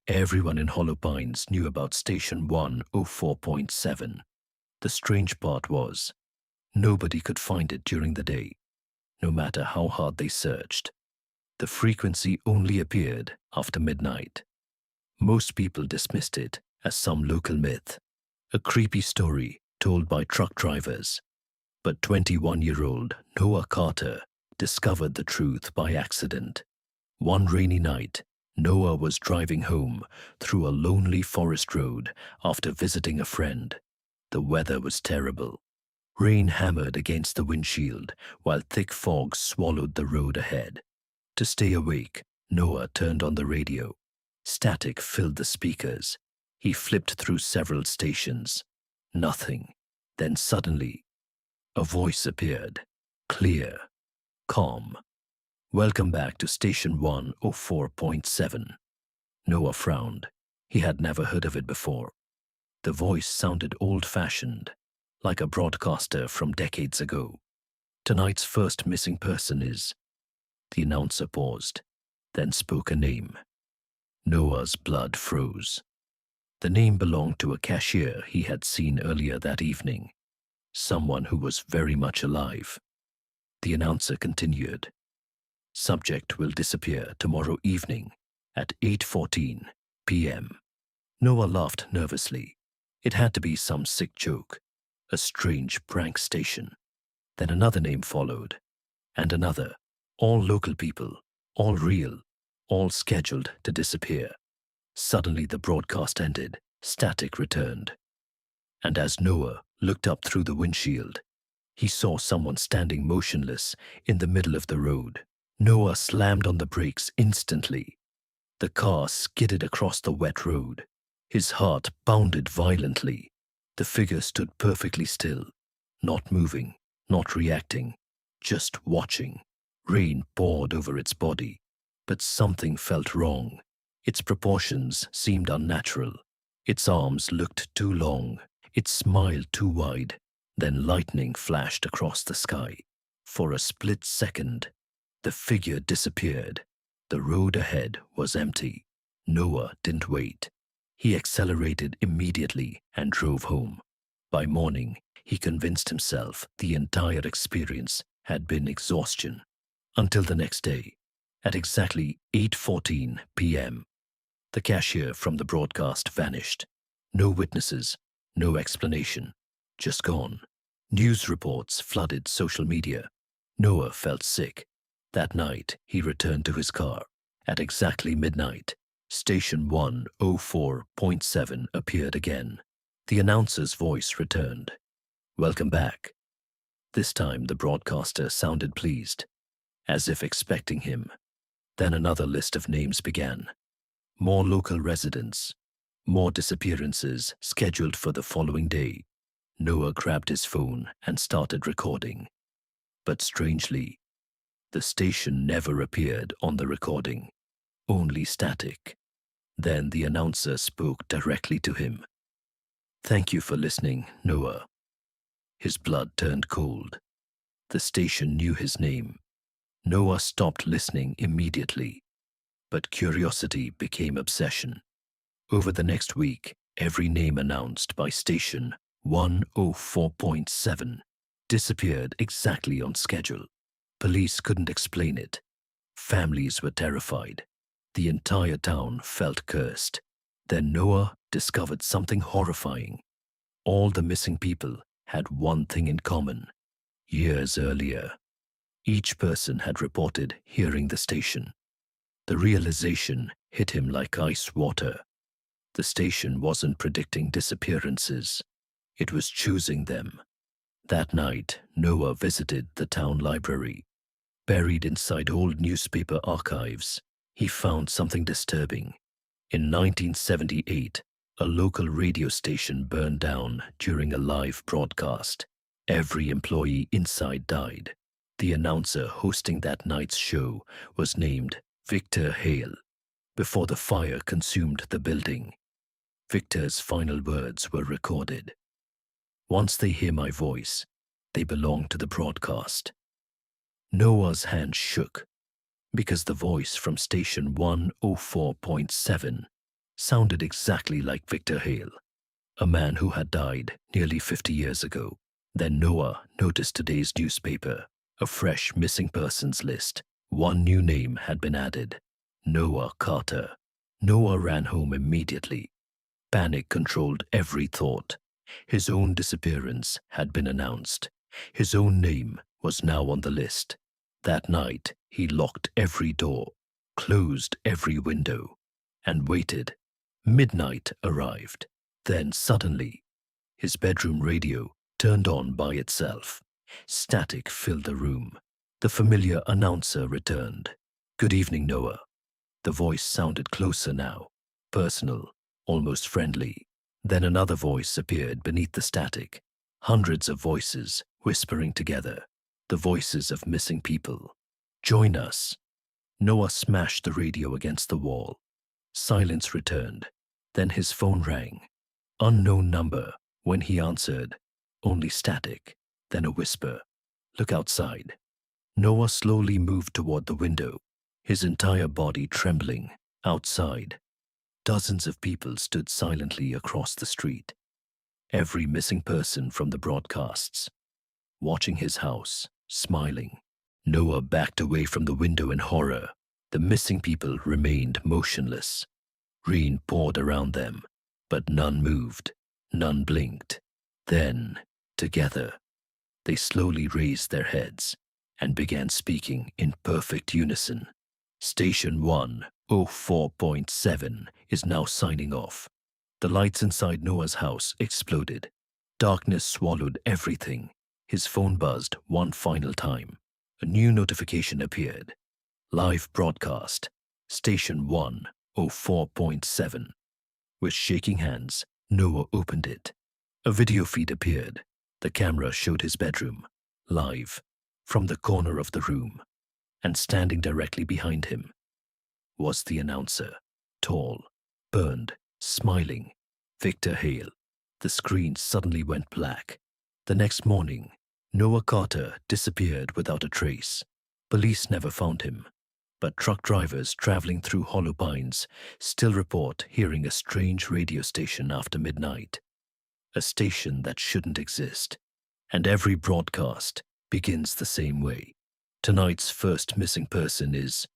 Everyone in Hollow Pines knew about Station 104.7. The strange part was, nobody could find it during the day, no matter how hard they searched. The frequency only appeared after midnight. Most people dismissed it as some local myth, a creepy story told by truck drivers. But 21-year-old Noah Carter discovered the truth by accident. One rainy night, Noah was driving home through a lonely forest road after visiting a friend. The weather was terrible. Rain hammered against the windshield while thick fog swallowed the road ahead. To stay awake, Noah turned on the radio. Static filled the speakers. He flipped through several stations. Nothing. Then suddenly, a voice appeared. Clear. Calm. "Welcome back to Station 104.7. Noah frowned. He had never heard of it before. The voice sounded old-fashioned, like a broadcaster from decades ago. "Tonight's first missing person is..." The announcer paused, then spoke a name. Noah's blood froze. The name belonged to a cashier he had seen earlier that evening, someone who was very much alive. The announcer continued. "Subject will disappear tomorrow evening at 8:14 p.m. Noah laughed nervously. It had to be some sick joke, a strange prank station. Then another name followed, and another. All local people, all real, all scheduled to disappear. Suddenly the broadcast ended. Static returned. And as Noah looked up through the windshield, he saw someone standing motionless in the middle of the road. Noah slammed on the brakes instantly. The car skidded across the wet road. His heart pounded violently. The figure stood perfectly still, not moving, not reacting, just watching. Rain poured over its body, but something felt wrong. Its proportions seemed unnatural. Its arms looked too long, its smile too wide. Then lightning flashed across the sky. For a split second, the figure disappeared. The road ahead was empty. Noah didn't wait. He accelerated immediately and drove home. By morning, he convinced himself the entire experience had been exhaustion. Until the next day, at exactly 8:14 p.m., the cashier from the broadcast vanished. No witnesses, no explanation, just gone. News reports flooded social media. Noah felt sick. That night, he returned to his car. At exactly midnight, Station 104.7 appeared again. The announcer's voice returned. "Welcome back." This time the broadcaster sounded pleased, as if expecting him. Then another list of names began. More local residents, more disappearances scheduled for the following day. Noah grabbed his phone and started recording. But strangely, the station never appeared on the recording, only static. Then the announcer spoke directly to him. "Thank you for listening, Noah." His blood turned cold. The station knew his name. Noah stopped listening immediately, but curiosity became obsession. Over the next week, every name announced by Station 104.7 disappeared exactly on schedule. Police couldn't explain it. Families were terrified. The entire town felt cursed. Then Noah discovered something horrifying. All the missing people had one thing in common. Years earlier, each person had reported hearing the station. The realization hit him like ice water. The station wasn't predicting disappearances. It was choosing them. That night, Noah visited the town library. Buried inside old newspaper archives, he found something disturbing. In 1978, a local radio station burned down during a live broadcast. Every employee inside died. The announcer hosting that night's show was named Victor Hale. Before the fire consumed the building, Victor's final words were recorded. "Once they hear my voice, they belong to the broadcast." Noah's hand shook because the voice from Station 104.7 sounded exactly like Victor Hale, a man who had died nearly 50 years ago. Then Noah noticed today's newspaper, a fresh missing persons list. One new name had been added: Noah Carter. Noah ran home immediately. Panic controlled every thought. His own disappearance had been announced. His own name was now on the list. That night, he locked every door, closed every window, and waited. Midnight arrived. Then suddenly, his bedroom radio turned on by itself. Static filled the room. The familiar announcer returned. "Good evening, Noah." The voice sounded closer now, personal, almost friendly. Then another voice appeared beneath the static. Hundreds of voices whispering together. The voices of missing people. "Join us." Noah smashed the radio against the wall. Silence returned. Then his phone rang. Unknown number. When he answered, only static. Then a whisper. "Look outside." Noah slowly moved toward the window, his entire body trembling. Outside, dozens of people stood silently across the street. Every missing person from the broadcasts, watching his house, smiling. Noah backed away from the window in horror. The missing people remained motionless. Rain poured around them, but none moved, none blinked. Then, together, they slowly raised their heads and began speaking in perfect unison. "Station 104.7 is now signing off." The lights inside Noah's house exploded. Darkness swallowed everything. His phone buzzed one final time. A new notification appeared. "Live broadcast. Station 104.7. With shaking hands, Noah opened it. A video feed appeared. The camera showed his bedroom, live, from the corner of the room. And standing directly behind him was the announcer, tall, burned, smiling. Victor Hale. The screen suddenly went black. The next morning, Noah Carter disappeared without a trace. Police never found him, but truck drivers traveling through Hollow Pines still report hearing a strange radio station after midnight. A station that shouldn't exist. And every broadcast begins the same way. Tonight's first missing person is